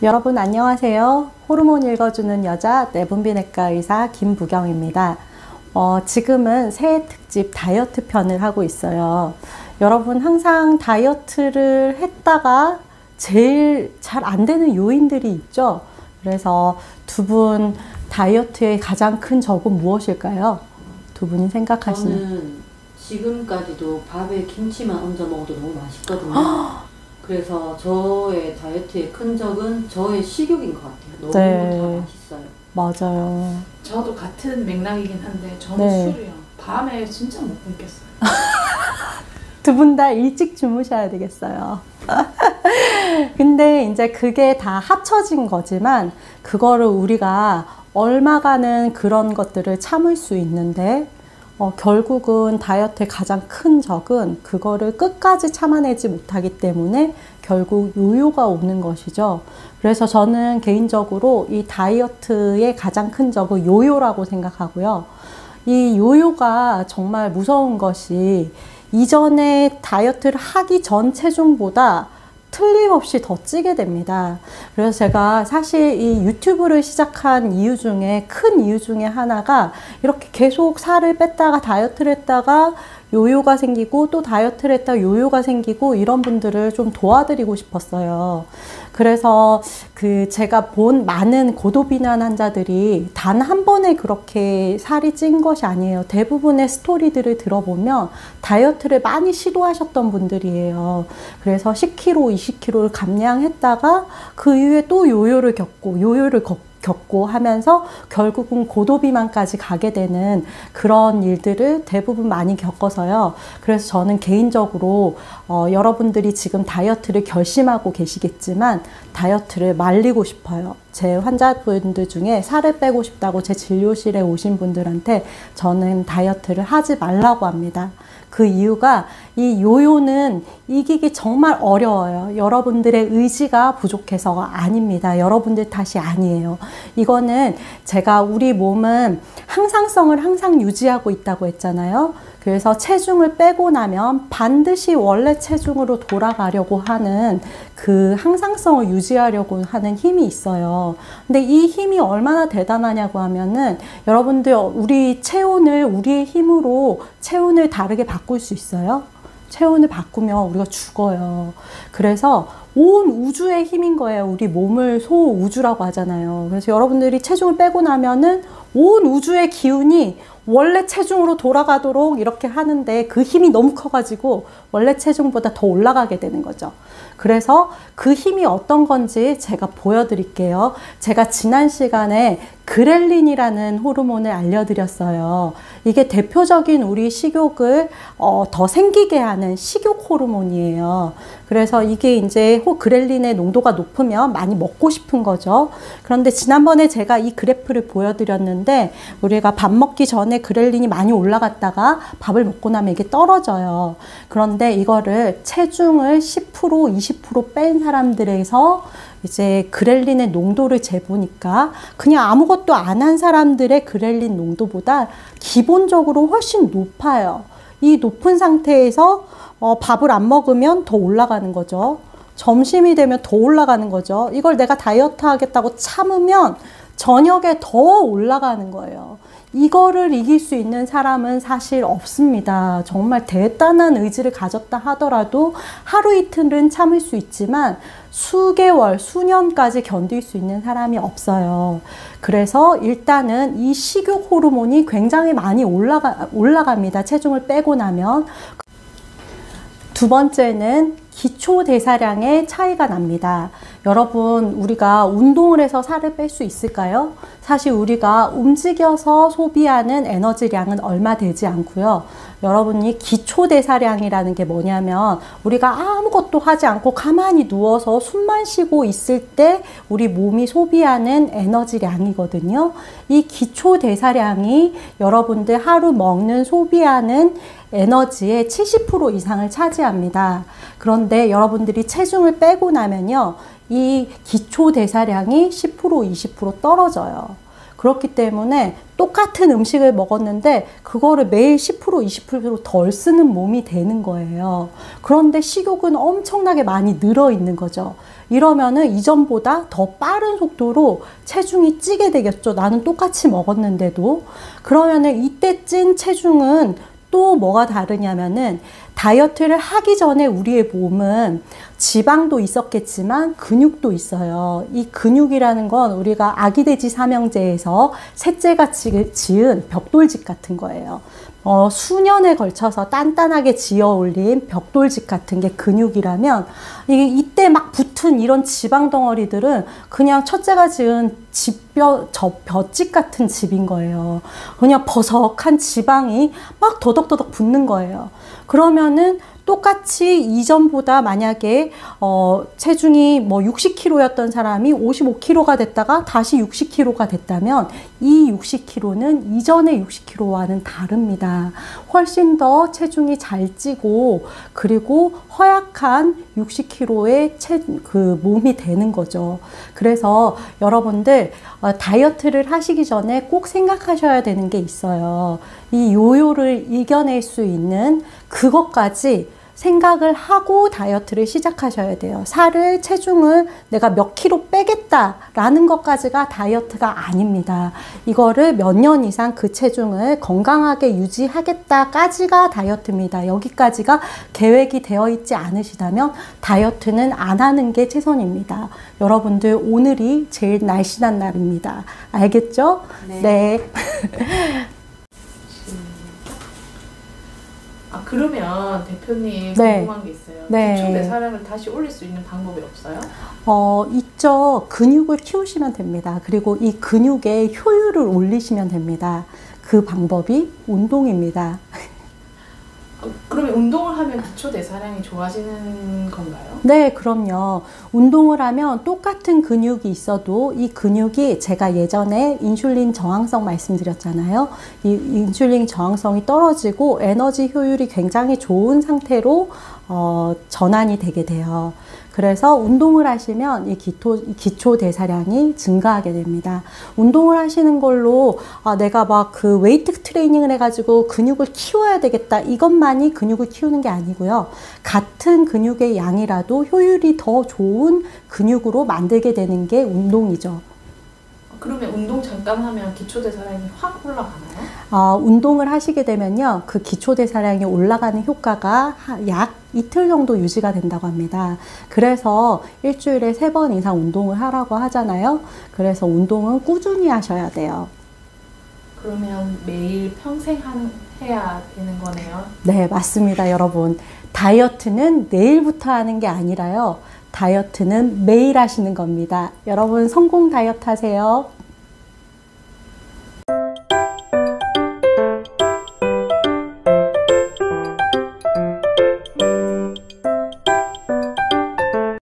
여러분 안녕하세요. 호르몬 읽어주는 여자 내분비내과 의사 김부경입니다. 지금은 새해 특집 다이어트 편을 하고 있어요. 여러분 항상 다이어트를 했다가 제일 잘 안 되는 요인들이 있죠. 그래서 두 분 다이어트의 가장 큰 적은 무엇일까요? 두 분이 생각하시는. 저는 지금까지도 밥에 김치만 얹어 먹어도 너무 맛있거든요. 그래서 저의 다이어트의 큰 적은 저의 식욕인 것 같아요. 너무 네. 다 맛있어요. 맞아요. 저도 같은 맥락이긴 한데 저는 네. 술이요. 밤에 진짜 못 끊겠어요. 두 분 다 일찍 주무셔야 되겠어요. 근데 이제 그게 다 합쳐진 거지만 그거를 우리가 얼마간은 그런 것들을 참을 수 있는데 결국은 다이어트의 가장 큰 적은 그거를 끝까지 참아내지 못하기 때문에 결국 요요가 오는 것이죠. 그래서 저는 개인적으로 이 다이어트의 가장 큰 적은 요요라고 생각하고요. 이 요요가 정말 무서운 것이 이전에 다이어트를 하기 전 체중보다 틀림없이 더 찌게 됩니다. 그래서 제가 사실 이 유튜브를 시작한 이유 중에 큰 이유 중에 하나가 이렇게 계속 살을 뺐다가 다이어트를 했다가 요요가 생기고 또 다이어트를 했다가 요요가 생기고 이런 분들을 좀 도와드리고 싶었어요. 그래서 제가 본 많은 고도비만 환자들이 단 한 번에 그렇게 살이 찐 것이 아니에요. 대부분의 스토리들을 들어보면 다이어트를 많이 시도하셨던 분들이에요. 그래서 10kg, 20kg를 감량했다가 그 이후에 또 요요를 겪고 하면서 결국은 고도비만까지 가게 되는 그런 일들을 대부분 많이 겪어서요. 그래서 저는 개인적으로 여러분들이 지금 다이어트를 결심하고 계시겠지만 다이어트를 말리고 싶어요. 제 환자분들 중에 살을 빼고 싶다고 제 진료실에 오신 분들한테 저는 다이어트를 하지 말라고 합니다. 그 이유가 이 요요는 이기기 정말 어려워요. 여러분들의 의지가 부족해서가 아닙니다. 여러분들 탓이 아니에요. 이거는 제가 우리 몸은 항상성을 항상 유지하고 있다고 했잖아요. 그래서 체중을 빼고 나면 반드시 원래 체중으로 돌아가려고 하는 그 항상성을 유지하려고 하는 힘이 있어요. 근데 이 힘이 얼마나 대단하냐고 하면은 여러분들 우리 체온을 우리의 힘으로 체온을 다르게 바꿀 수 있어요? 체온을 바꾸면 우리가 죽어요. 그래서 온 우주의 힘인 거예요. 우리 몸을 소우주라고 하잖아요. 그래서 여러분들이 체중을 빼고 나면은 온 우주의 기운이 원래 체중으로 돌아가도록 이렇게 하는데 그 힘이 너무 커가지고 원래 체중보다 더 올라가게 되는 거죠. 그래서 그 힘이 어떤 건지 제가 보여드릴게요. 제가 지난 시간에 그렐린이라는 호르몬을 알려드렸어요. 이게 대표적인 우리 식욕을 더 생기게 하는 식욕 호르몬이에요. 그래서 이게 이제 그렐린의 농도가 높으면 많이 먹고 싶은 거죠. 그런데 지난번에 제가 이 그래프를 보여드렸는데 우리가 밥 먹기 전에 그렐린이 많이 올라갔다가 밥을 먹고 나면 이게 떨어져요. 그런데 이거를 체중을 10%, 20%뺀 사람들에서 이제 그렐린의 농도를 재보니까 그냥 아무것도 안 한 사람들의 그렐린 농도보다 기본적으로 훨씬 높아요. 이 높은 상태에서 밥을 안 먹으면 더 올라가는 거죠. 점심이 되면 더 올라가는 거죠. 이걸 내가 다이어트 하겠다고 참으면 저녁에 더 올라가는 거예요. 이거를 이길 수 있는 사람은 사실 없습니다. 정말 대단한 의지를 가졌다 하더라도 하루 이틀은 참을 수 있지만 수개월, 수년까지 견딜 수 있는 사람이 없어요. 그래서 일단은 이 식욕 호르몬이 굉장히 많이 올라갑니다. 체중을 빼고 나면. 두 번째는 기초 대사량의 차이가 납니다. 여러분, 우리가 운동을 해서 살을 뺄 수 있을까요? 사실 우리가 움직여서 소비하는 에너지량은 얼마 되지 않고요. 여러분이 기초 대사량이라는 게 뭐냐면 우리가 아무것도 하지 않고 가만히 누워서 숨만 쉬고 있을 때 우리 몸이 소비하는 에너지량이거든요. 이 기초 대사량이 여러분들 하루 먹는 소비하는 에너지의 70% 이상을 차지합니다. 그런데 여러분들이 체중을 빼고 나면요, 이 기초 대사량이 10%, 20% 떨어져요. 그렇기 때문에 똑같은 음식을 먹었는데 그거를 매일 10% 20% 덜 쓰는 몸이 되는 거예요. 그런데 식욕은 엄청나게 많이 늘어 있는 거죠. 이러면은 이전보다 더 빠른 속도로 체중이 찌게 되겠죠. 나는 똑같이 먹었는데도. 그러면은 이때 찐 체중은 또 뭐가 다르냐면은 다이어트를 하기 전에 우리의 몸은 지방도 있었겠지만 근육도 있어요. 이 근육이라는 건 우리가 아기돼지 삼형제에서 셋째가 지은 벽돌집 같은 거예요. 수년에 걸쳐서 단단하게 지어 올린 벽돌집 같은 게 근육이라면 이때 막 붙은 이런 지방 덩어리들은 그냥 첫째가 지은 볏짚 같은 집인 거예요. 그냥 버석한 지방이 막 더덕더덕 붙는 거예요. 그러면은 똑같이 이전보다 만약에 체중이 뭐 60kg였던 사람이 55kg가 됐다가 다시 60kg가 됐다면 이 60kg는 이전의 60kg와는 다릅니다. 훨씬 더 체중이 잘 찌고 그리고 허약한 60kg의 몸이 되는 거죠. 그래서 여러분들 다이어트를 하시기 전에 꼭 생각하셔야 되는 게 있어요. 이 요요를 이겨낼 수 있는 그것까지 생각을 하고 다이어트를 시작하셔야 돼요. 체중을 내가 몇 킬로 빼겠다라는 것까지가 다이어트가 아닙니다. 이거를 몇 년 이상 그 체중을 건강하게 유지하겠다까지가 다이어트입니다. 여기까지가 계획이 되어 있지 않으시다면 다이어트는 안 하는 게 최선입니다. 여러분들 오늘이 제일 날씬한 날입니다. 알겠죠? 네. 네. 그러면 대표님 네. 궁금한 게 있어요. 네. 기초 대사량을 다시 올릴 수 있는 방법이 없어요? 있죠. 근육을 키우시면 됩니다. 그리고 이 근육의 효율을 올리시면 됩니다. 그 방법이 운동입니다. 그러면 운동을 하면 기초 대사량이 좋아지는 건가요? 네, 그럼요. 운동을 하면 똑같은 근육이 있어도 이 근육이 제가 예전에 인슐린 저항성 말씀드렸잖아요. 이 인슐린 저항성이 떨어지고 에너지 효율이 굉장히 좋은 상태로 전환이 되게 돼요. 그래서 운동을 하시면 이 기초 대사량이 증가하게 됩니다. 운동을 하시는 걸로 내가 막 그 웨이트 트레이닝을 해가지고 근육을 키워야 되겠다 이것만이 근육을 키우는 게 아니고요. 같은 근육의 양이라도 효율이 더 좋은 근육으로 만들게 되는 게 운동이죠. 그러면 운동 잠깐 하면 기초 대사량이 확 올라가나요? 운동을 하시게 되면요, 그 기초 대사량이 올라가는 효과가 약 이틀 정도 유지가 된다고 합니다. 그래서 일주일에 3번 이상 운동을 하라고 하잖아요. 그래서 운동은 꾸준히 하셔야 돼요. 그러면 매일 평생 해야 되는 거네요? 네, 맞습니다, 여러분. 다이어트는 내일부터 하는 게 아니라요. 다이어트는 매일 하시는 겁니다. 여러분 성공 다이어트 하세요.